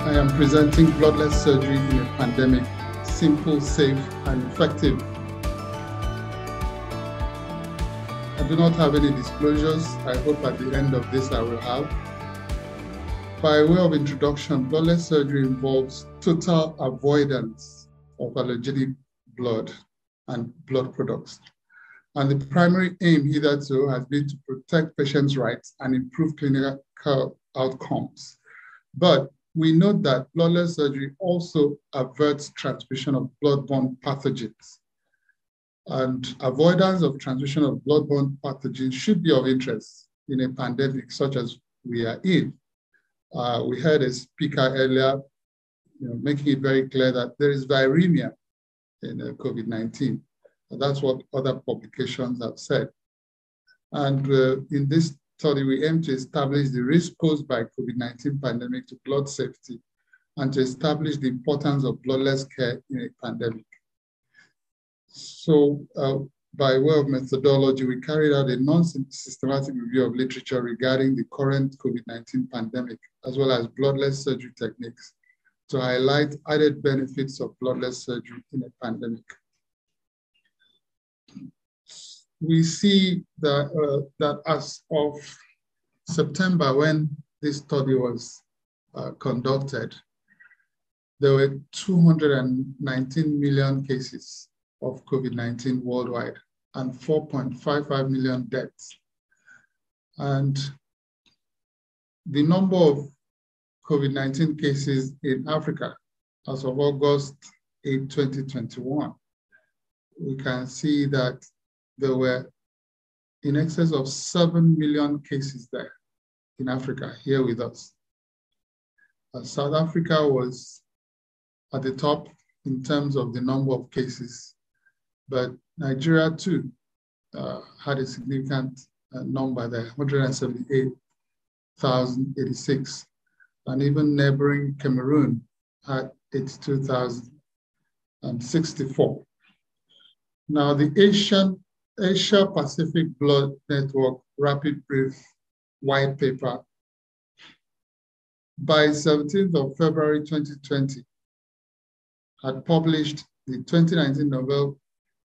I am presenting bloodless surgery in a pandemic, simple, safe, and effective. I do not have any disclosures. I hope at the end of this I will have. By way of introduction, bloodless surgery involves total avoidance of allergenic blood and blood products. And the primary aim hitherto has been to protect patients' rights and improve clinical outcomes. But we note that bloodless surgery also averts transmission of bloodborne pathogens. And avoidance of transmission of bloodborne pathogens should be of interest in a pandemic such as we are in. We heard a speaker earlier making it very clear that there is viremia in COVID-19. That's what other publications have said. And in this study, we aim to establish the risk posed by COVID-19 pandemic to blood safety and to establish the importance of bloodless care in a pandemic. So by way of methodology, we carried out a non-systematic review of literature regarding the current COVID-19 pandemic, as well as bloodless surgery techniques to highlight added benefits of bloodless surgery in a pandemic. We see that as of September, when this study was conducted, there were 219 million cases of COVID-19 worldwide and 4.55 million deaths. And the number of COVID-19 cases in Africa as of August 8, 2021, we can see that there were in excess of 7 million cases there in Africa, here with us. South Africa was at the top in terms of the number of cases, but Nigeria too had a significant number there, 178,086. And even neighboring Cameroon had 82,064. Now the Asia Pacific Blood Network Rapid Brief White Paper by 17th of February 2020 had published the 2019 Novel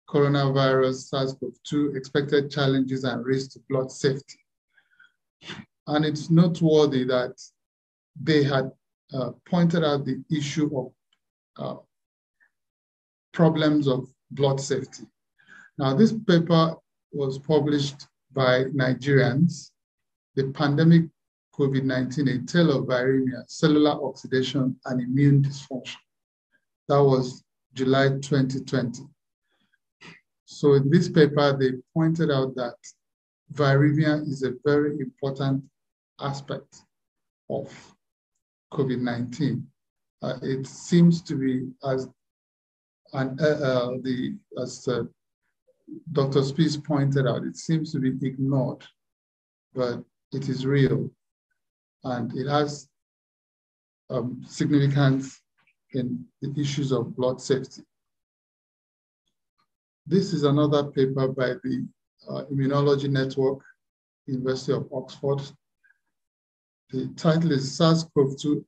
Coronavirus SARS-CoV-2 Expected Challenges and Risks to Blood Safety. And it's noteworthy that they had pointed out the issue of problems of blood safety. Now, this paper was published by Nigerians, The Pandemic COVID-19, A Tale of Viremia, Cellular Oxidation, and Immune Dysfunction. That was July 2020. So in this paper, they pointed out that viremia is a very important aspect of COVID-19. It seems to be, as Dr. Spies pointed out, it seems to be ignored, but it is real. And it has significance in the issues of blood safety. This is another paper by the Immunology Network, University of Oxford. The title is SARS-CoV-2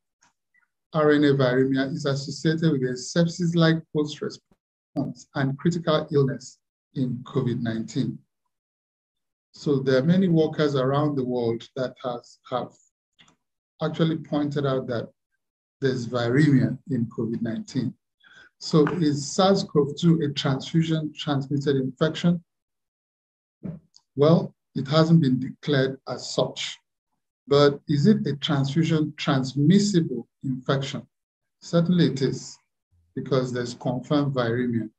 RNA viremia is associated with a sepsis-like post-response and critical illness in COVID-19. So there are many workers around the world that have actually pointed out that there's viremia in COVID-19. So is SARS-CoV-2 a transfusion-transmitted infection? Well, it hasn't been declared as such, but is it a transfusion-transmissible infection? Certainly it is, because there's confirmed viremia.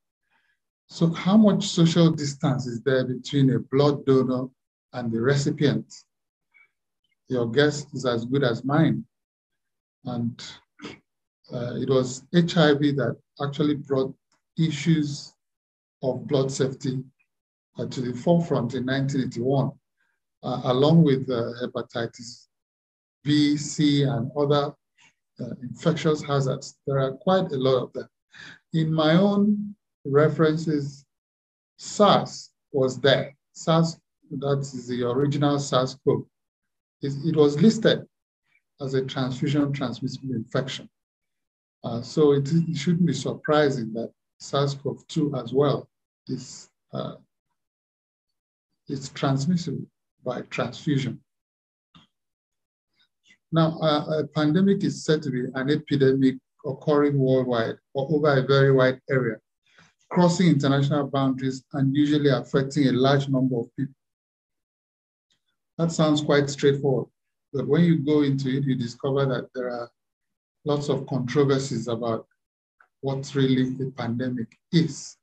So how much social distance is there between a blood donor and the recipient? Your guess is as good as mine. And it was HIV that actually brought issues of blood safety to the forefront in 1981, along with hepatitis B, C, and other infectious hazards. There are quite a lot of them. In my own references, SARS was there. SARS, that is the original SARS-CoV. It was listed as a transfusion-transmissible infection. So it shouldn't be surprising that SARS-CoV-2 as well is transmissible by transfusion. Now, a pandemic is said to be an epidemic occurring worldwide or over a very wide area, crossing international boundaries and usually affecting a large number of people. That sounds quite straightforward, but when you go into it, you discover that there are lots of controversies about what really a pandemic is.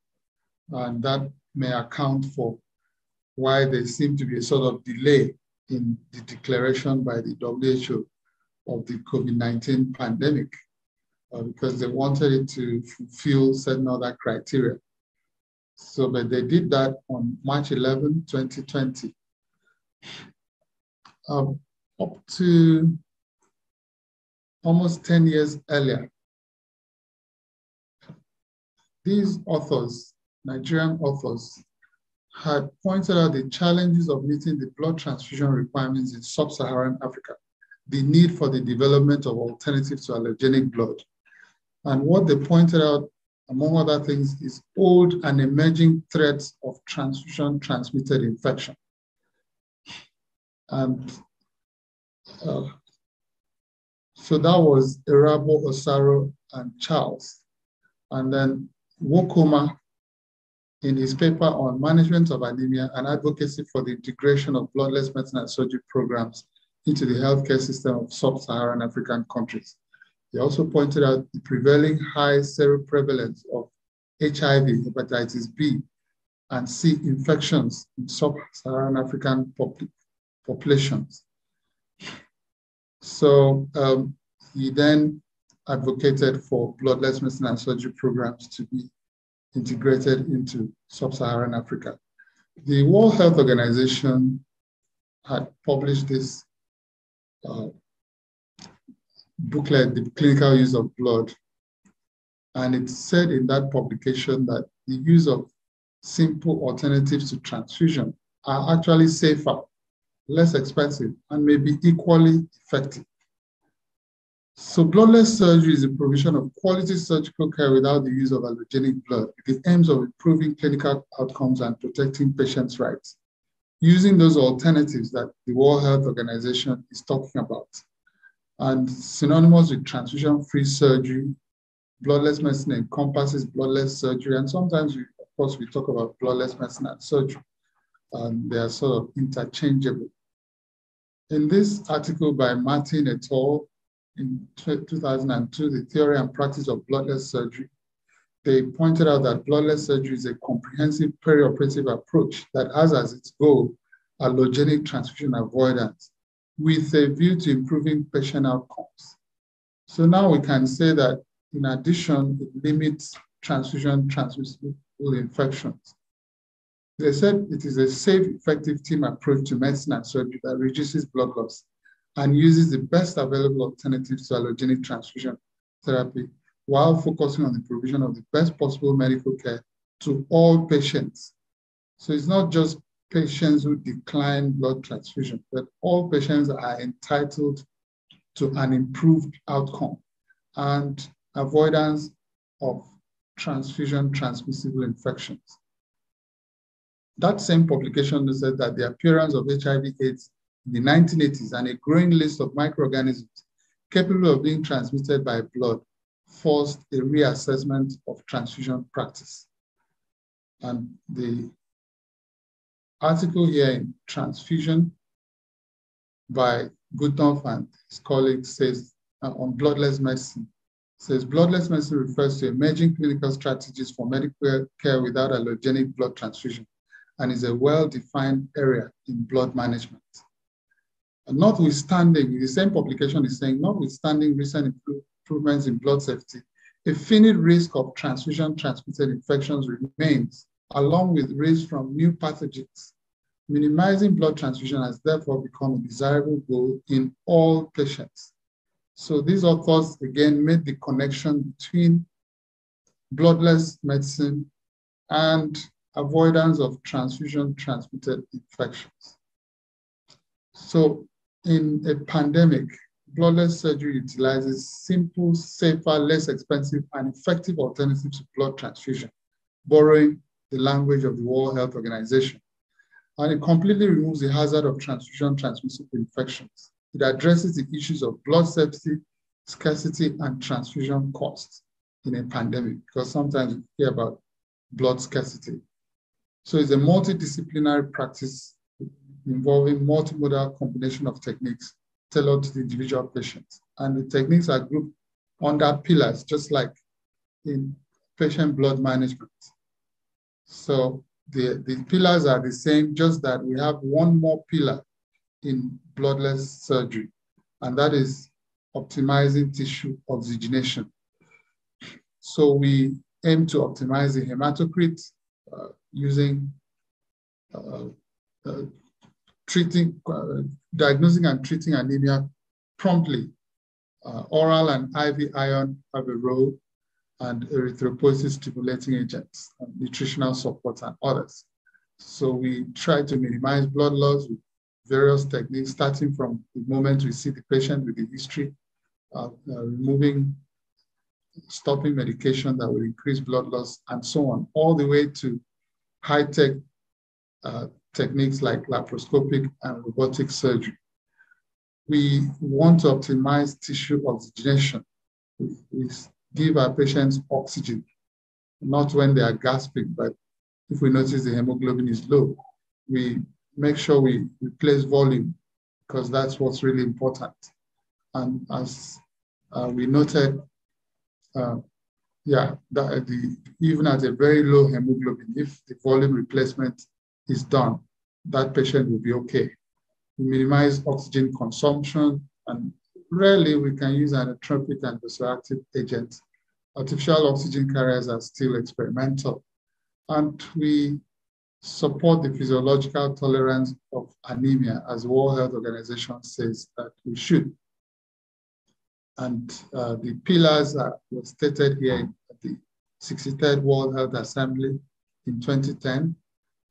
And that may account for why there seemed to be a sort of delay in the declaration by the WHO of the COVID-19 pandemic, because they wanted it to fulfill certain other criteria. So, but they did that on March 11, 2020. Up to almost 10 years earlier, these authors, Nigerian authors, had pointed out the challenges of meeting the blood transfusion requirements in sub-Saharan Africa, the need for the development of alternatives to allergenic blood. And what they pointed out, among other things, is old and emerging threats of transfusion-transmitted infection. And so that was Erabo, Usoro, and Charles. And then Wokoma, in his paper on management of anemia and advocacy for the integration of bloodless medicine and surgery programs into the healthcare system of sub-Saharan African countries. He also pointed out the prevailing high seroprevalence of HIV, hepatitis B, and C infections in sub-Saharan African populations. So he then advocated for bloodless medicine and surgery programs to be integrated into sub-Saharan Africa. The World Health Organization had published this booklet, The Clinical Use of Blood, and it said in that publication that the use of simple alternatives to transfusion are actually safer, less expensive, and may be equally effective. So bloodless surgery is the provision of quality surgical care without the use of allergenic blood, with the aims of improving clinical outcomes and protecting patients' rights, using those alternatives that the World Health Organization is talking about. And synonymous with transfusion-free surgery, bloodless medicine encompasses bloodless surgery, and sometimes, of course, we talk about bloodless medicine and surgery, and they are sort of interchangeable. In this article by Martin et al. In 2002, The Theory and Practice of Bloodless Surgery, they pointed out that bloodless surgery is a comprehensive perioperative approach that has as its goal allogenic transfusion avoidance with a view to improving patient outcomes. So now we can say that in addition, it limits transfusion-transmissible infections. They said it is a safe, effective team approach to medicine and surgery that reduces blood loss and uses the best available alternatives to allogenic transfusion therapy while focusing on the provision of the best possible medical care to all patients. So it's not just patients who decline blood transfusion, but all patients are entitled to an improved outcome and avoidance of transfusion-transmissible infections. That same publication said that the appearance of HIV/AIDS in the 1980s and a growing list of microorganisms capable of being transmitted by blood forced a reassessment of transfusion practice. And the article here in Transfusion by Guthoff and his colleagues says on bloodless medicine, says bloodless medicine refers to emerging clinical strategies for medical care without allogenic blood transfusion and is a well-defined area in blood management. And notwithstanding, the same publication is saying, notwithstanding recent improvements in blood safety, a finite risk of transfusion-transmitted infections remains, along with risk from new pathogens. Minimizing blood transfusion has therefore become a desirable goal in all patients. So these authors, again, made the connection between bloodless medicine and avoidance of transfusion-transmitted infections. So in a pandemic, bloodless surgery utilizes simple, safer, less expensive, and effective alternatives to blood transfusion, borrowing the language of the World Health Organization. And it completely removes the hazard of transfusion-transmissible infections. It addresses the issues of blood safety, scarcity, and transfusion costs in a pandemic, because sometimes we hear about blood scarcity. So it's a multidisciplinary practice involving multimodal combination of techniques tailored to the individual patient. And the techniques are grouped under pillars, just like in patient blood management. So the pillars are the same, just that we have one more pillar in bloodless surgery, and that is optimizing tissue oxygenation. So we aim to optimize the hematocrit using diagnosing and treating anemia promptly. Oral and IV iron have a role, and erythropoiesis stimulating agents, and nutritional support, and others. So we try to minimize blood loss with various techniques, starting from the moment we see the patient with the history, stopping medication that will increase blood loss, and so on, all the way to high-tech techniques like laparoscopic and robotic surgery. We want to optimize tissue oxygenation. We give our patients oxygen, not when they are gasping, but if we notice the hemoglobin is low, we make sure we replace volume, because that's what's really important. And as we noted, even at a very low hemoglobin, if the volume replacement is done, that patient will be okay. We minimize oxygen consumption, and rarely we can use inotropic and vasoactive agents. Artificial oxygen carriers are still experimental. And we support the physiological tolerance of anemia, as the World Health Organization says that we should. And the pillars were stated here at the 63rd World Health Assembly in 2010.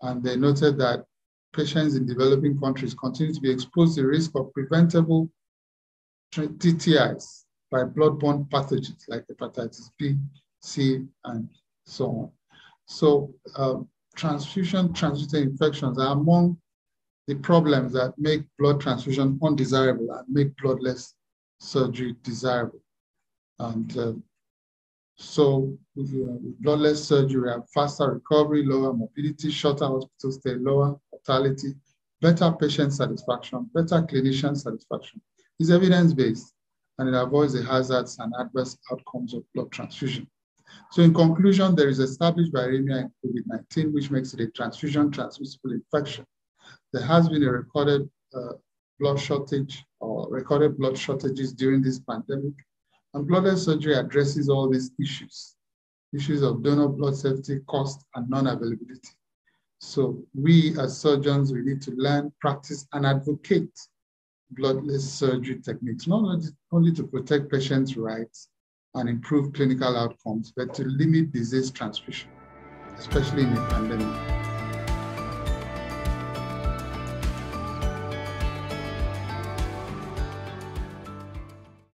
And they noted that patients in developing countries continue to be exposed to the risk of preventable TTIs by bloodborne pathogens like hepatitis B, C, and so on. So transfusion-transmitted infections are among the problems that make blood transfusion undesirable and make bloodless surgery desirable. And so with bloodless surgery, we have faster recovery, lower morbidity, shorter hospital stay, lower mortality, better patient satisfaction, better clinician satisfaction. It's evidence-based, and it avoids the hazards and adverse outcomes of blood transfusion. So in conclusion, there is established viremia in COVID-19, which makes it a transfusion-transmissible infection. There has been a recorded blood shortage or recorded blood shortages during this pandemic. And bloodless surgery addresses all these issues of donor blood safety, cost, and non-availability. So we as surgeons, we need to learn, practice, and advocate bloodless surgery techniques, not only to protect patients' rights and improve clinical outcomes, but to limit disease transmission, especially in a pandemic.